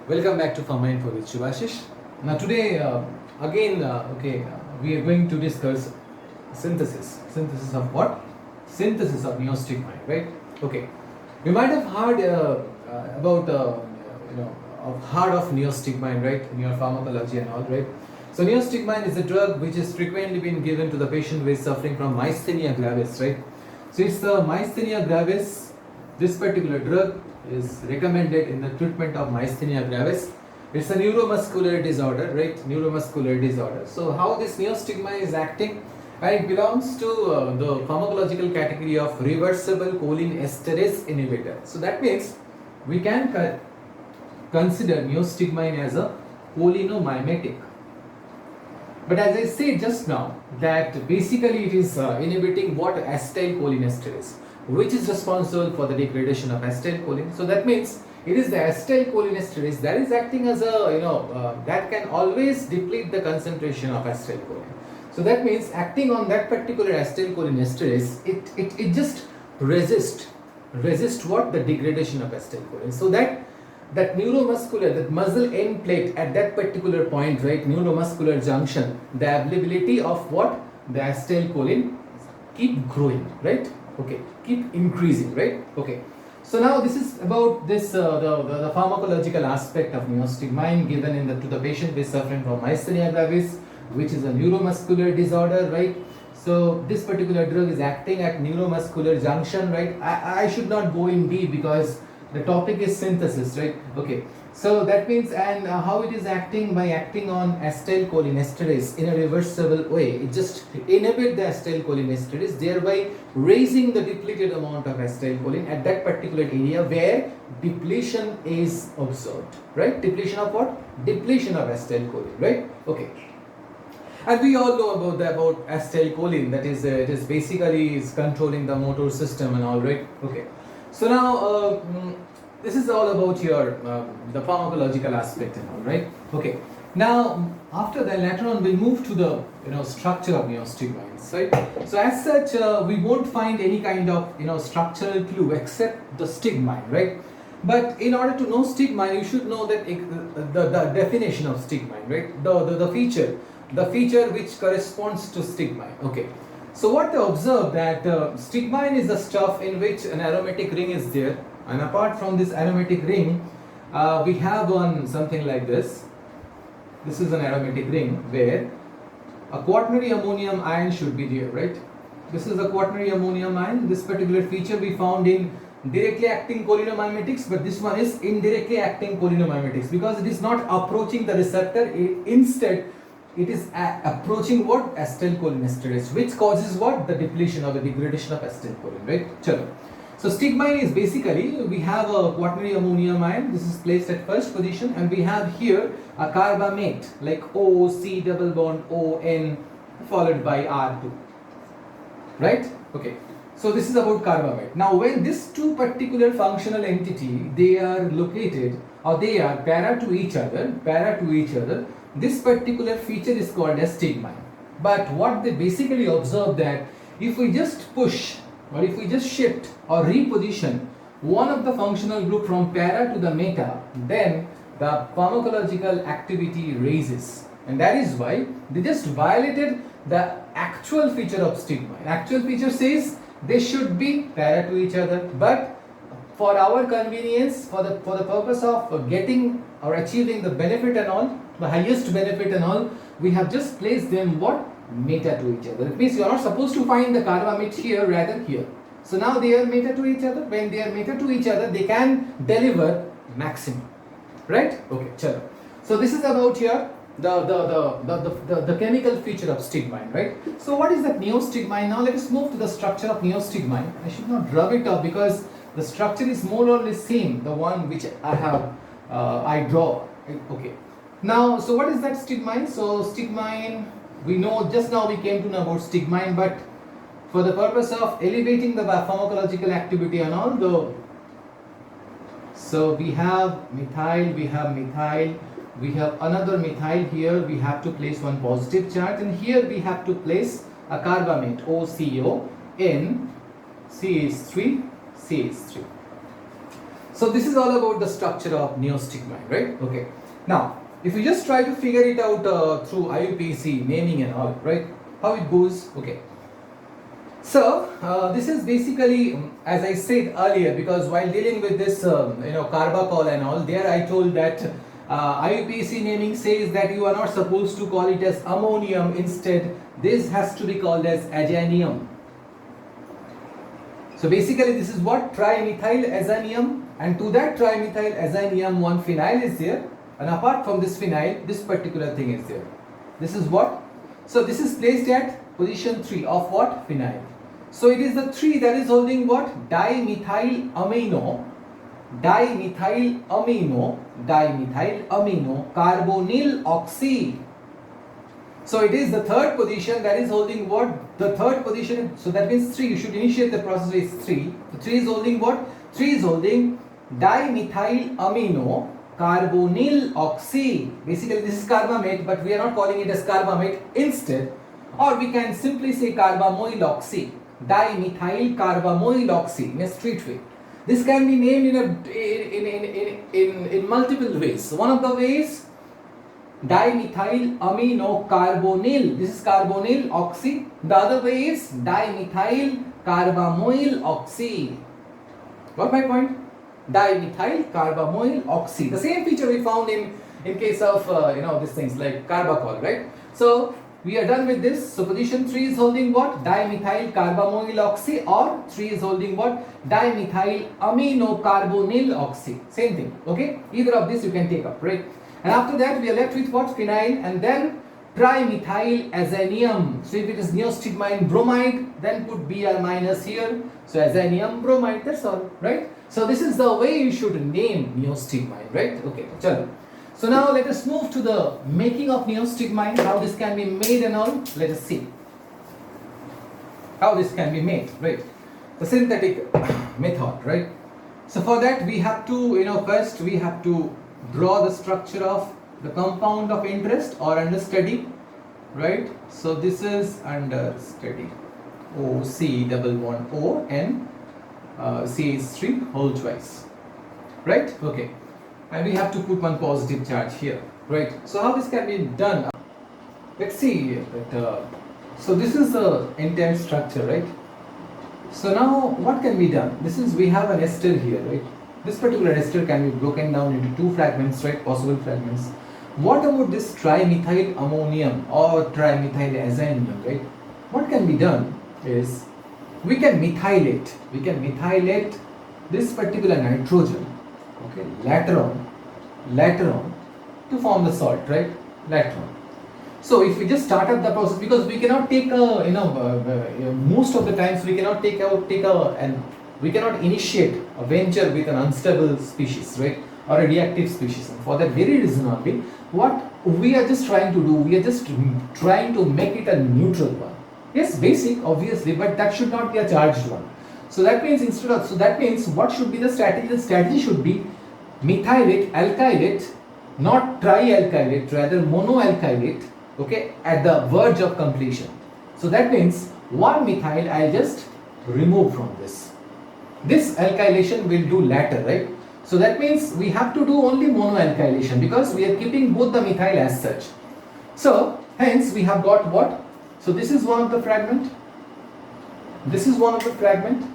Welcome back to Farm Info with Shubhashish. Now today, we are going to discuss synthesis. Synthesis of what? Synthesis of neostigmine, right? Okay. You might have heard about heard of neostigmine, right? In your pharmacology and all, right? So neostigmine is a drug which is frequently been given to the patient who is suffering from myasthenia gravis, right? So it's the myasthenia gravis. This particular drug is recommended in the treatment of myasthenia gravis. It's a neuromuscular disorder, right? Neuromuscular disorder. So how this neostigmine is acting? It belongs to the pharmacological category of reversible cholinesterase inhibitor. So that means we can consider neostigmine as a cholinomimetic. But as I said just now, that basically it is inhibiting what? Acetylcholinesterase, which is responsible for the degradation of acetylcholine. So that means it is the acetylcholinesterase that is acting as a, that can always deplete the concentration of acetylcholine. So that means acting on that particular acetylcholinesterase, it just resist what? The degradation of acetylcholine. So that neuromuscular, that muscle end plate at that particular point, right, neuromuscular junction, the availability of what? The acetylcholine keep growing, right? Okay, keep increasing, right? Okay. So now this is about this the pharmacological aspect of neostigmine given to the patient who is suffering from myasthenia gravis, which is a neuromuscular disorder, right? So this particular drug is acting at neuromuscular junction, right? I should not go in deep because the topic is synthesis, right? Okay. So that means, and how it is acting? By acting on acetylcholinesterase in a reversible way. It just inhibit the acetylcholinesterase, thereby raising the depleted amount of acetylcholine at that particular area where depletion is observed, right? Depletion of what? Depletion of acetylcholine, right? Okay. And we all know about acetylcholine. That is, it is basically is controlling the motor system and all, right? Okay. So now this is all about your the pharmacological aspect and all, right? Okay. Now after that, later on we'll move to the structure of neostigmines, right? So as such, we won't find any kind of structural clue except the stigmine, right? But in order to know stigmine, you should know that the definition of stigmine, right? The feature which corresponds to stigmine. Okay. So what they observe that stigmine is the stuff in which an aromatic ring is there, and apart from this aromatic ring, we have one something like this. This is an aromatic ring where a quaternary ammonium ion should be there, right? This is a quaternary ammonium ion. This particular feature we found in directly acting cholinomimetics, but this one is indirectly acting cholinomimetics because it is not approaching the receptor. Instead, it is approaching what? Acetylcholinesterase, which causes what? The depletion or the degradation of acetylcholine, right? Chalo. So stigmine is basically, we have a quaternary ammonium ion. This is placed at first position, and we have here a carbamate like O, C double bond O, N followed by R2, right? Okay. So this is about carbamate. Now when these two particular functional entity, they are located or they are para to each other, this particular feature is called as stigmine. But what they basically observe that if we just push or if we just shift or reposition one of the functional group from para to the meta, then the pharmacological activity raises. And that is why they just violated the actual feature of stigmine. Actual feature says they should be para to each other, but for our convenience, for the purpose of getting or achieving the benefit and all, the highest benefit and all, we have just placed them what? Meta to each other. It means you are not supposed to find the carbamate here, rather here. So now they are meta to each other. When they are meta to each other, they can deliver maximum, right? Okay, chalo. So this is about here the chemical feature of stigmine, right? So what is that neostigmine? Now let us move to the structure of neostigmine. I should not rub it up because the structure is more or less same, the one which I have I draw. Okay. Now, so what is that stigmine? So stigmine, we know just now we came to know about stigmine, but for the purpose of elevating the pharmacological activity and all, so we have methyl, we have another methyl here, we have to place one positive charge, and here we have to place a carbamate, OCO, N, CH3, CH3. So this is all about the structure of neostigmine, right? Okay. Now, if you just try to figure it out through IUPAC naming and all, right? How it goes? Okay. So this is basically, as I said earlier, because while dealing with this, carbachol and all, there I told that IUPAC naming says that you are not supposed to call it as ammonium. Instead, this has to be called as azanium. So basically, this is what trimethyl-azanium, and to that trimethyl-azanium, one phenyl is there, and apart from this phenyl, this particular thing is there. This is what? So this is placed at position 3 of what? Phenyl. So it is the 3 that is holding what? Dimethylamino carbonyl oxy. So it is the third position that is holding what? The third position. So that means 3. You should initiate the process with 3. The 3 is holding what? 3 is holding dimethylamino carbonyl oxy. Basically this is carbamate, but we are not calling it as carbamate. Instead, or we can simply say carbamoyl oxy. Dimethyl carbamoyl oxy in a street way. This can be named in multiple ways. One of the ways, dimethyl amino carbonyl. This is carbonyl oxy. The other way is dimethyl carbamoyl oxy. Got my point? Dimethyl carbamoyl oxy. The same feature we found in case of these things like carbachol, right? So we are done with this. So position 3 is holding what? Dimethyl carbamoyl oxy, or 3 is holding what? Dimethyl amino carbonyl oxy. Same thing. Okay? Either of this you can take up, right? And after that we are left with what? Phenyl, and then trimethyl-azanium. So if it is neostigmine bromide, then put Br minus here. So azanium bromide, that's all, right? So this is the way you should name neostigmine, right? Okay, chalo. So now let us move to the making of neostigmine, how this can be made and all. Let us see how this can be made, right? The synthetic method, right? So for that we have to, first we have to draw the structure of the compound of interest or under study, right? So this is under study. OC double bond O and CH3 whole twice, right? Okay. And we have to put one positive charge here, right? So how this can be done? Let's see. So this is the entire structure, right? So now what can be done? We have an ester here, right? This particular ester can be broken down into 2 fragments, right? Possible fragments. What about this trimethyl ammonium or trimethyl-azanium, right? What can be done is we can methylate. We can methylate this particular nitrogen, okay, later on to form the salt, right? Later on. So if we just start up the process, because we cannot take most of the times we cannot we cannot initiate a venture with an unstable species, right? Or a reactive species. And for that very reason only, what we are just trying to do, we are just trying to make it a neutral one. Yes, basic, obviously, but that should not be a charged one. So that means what should be the strategy? The strategy should be methylate, alkylate, not trialkylate, rather monoalkylate, okay, at the verge of completion. So that means one methyl I'll just remove from this. This alkylation will do later, right? So that means we have to do only monoalkylation because we are keeping both the methyl as such. So hence we have got what? So this is one of the fragment, this is one of the fragment,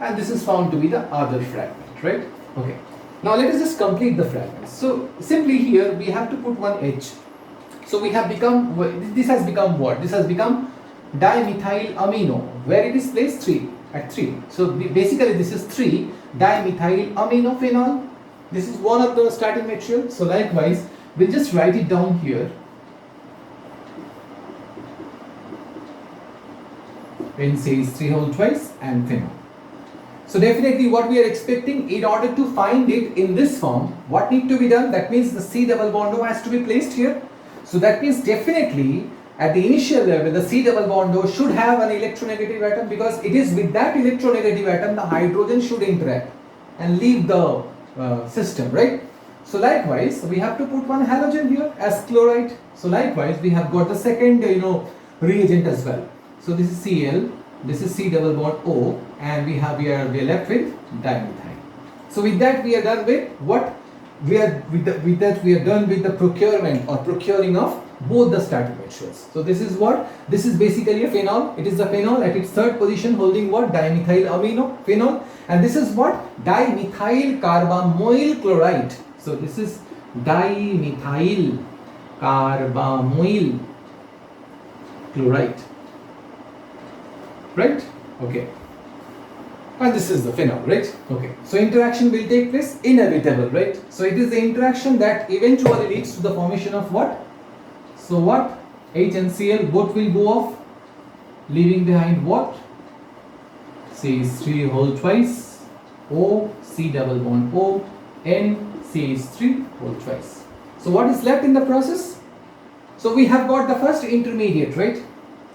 and this is found to be the other fragment, right? Okay. Now let us just complete the fragments. So simply here we have to put one H. So we have become, this has become what? This has become dimethyl amino. Where it is placed? 3. At 3. So basically this is 3 dimethyl amino phenol. This is one of the starting material. So likewise we'll just write it down here. When says 3 whole twice and phenol. So definitely what we are expecting, in order to find it in this form, what need to be done? That means the C double bond O has to be placed here. So that means definitely at the initial level the C double bond O should have an electronegative atom, because it is with that electronegative atom the hydrogen should interact and leave the system, right? So likewise we have to put one halogen here as chloride. So likewise we have got the second reagent as well. So this is Cl, this is C double bond O, and we are left with dimethyl. So with that we are done with what we are with that we are done with the procurement or procuring of both the starting materials. So this is what, this is basically a phenol. It is the phenol at its third position holding what, dimethyl amino phenol, and this is what, dimethyl carbamoyl chloride. So this is dimethyl carbamoyl chloride, right? Okay. And this is the phenol, right? Okay. So interaction will take place, inevitable, right? So it is the interaction that eventually leads to the formation of what? So what? H and Cl both will go off, leaving behind what? CH3 whole twice, O, C double bond O, N, CH3 whole twice. So what is left in the process? So we have got the first intermediate, right?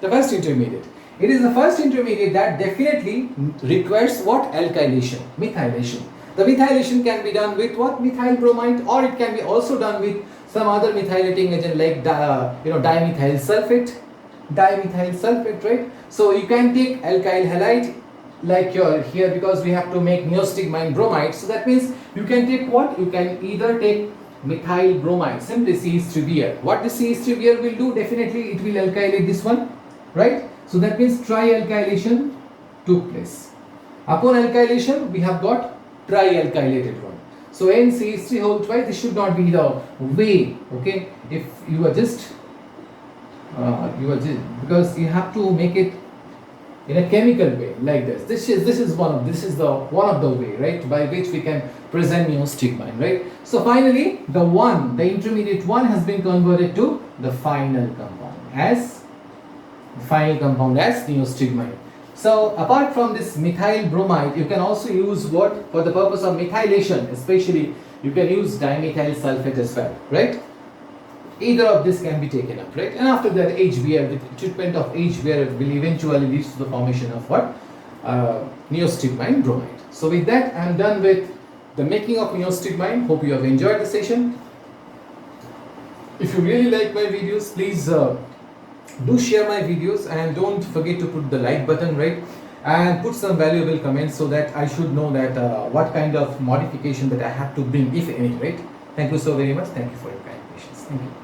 The first intermediate. It is the first intermediate that definitely requires what? Alkylation, methylation. The methylation can be done with what? Methyl bromide, or it can be also done with some other methylating agent like dimethyl sulfate. Dimethyl sulfate, right? So you can take alkyl halide like here, because we have to make neostigmine bromide. So that means you can take what? You can either take methyl bromide, simply CH3Br. What the CH3Br will do? Definitely it will alkylate this one, right? So that means trialkylation took place. Upon alkylation, we have got trialkylated one. So NCH3 whole twice, this should not be the way, okay? If you are just, because you have to make it in a chemical way like this. This is one of the way, right, by which we can present neostigmine, right? So finally, the intermediate one has been converted to the final compound as neostigmine. So apart from this methyl bromide, you can also use what, for the purpose of methylation, especially you can use dimethyl sulfate as well, right? Either of this can be taken up, right? And after that, HBr, the treatment of HBr will eventually lead to the formation of what? Neostigmine bromide. So with that, I am done with the making of neostigmine. Hope you have enjoyed the session. If you really like my videos, please do share my videos, and don't forget to put the like button, right? And put some valuable comments so that I should know that what kind of modification that I have to bring, if any, right? Thank you so very much. Thank you for your kind patience. Thank you.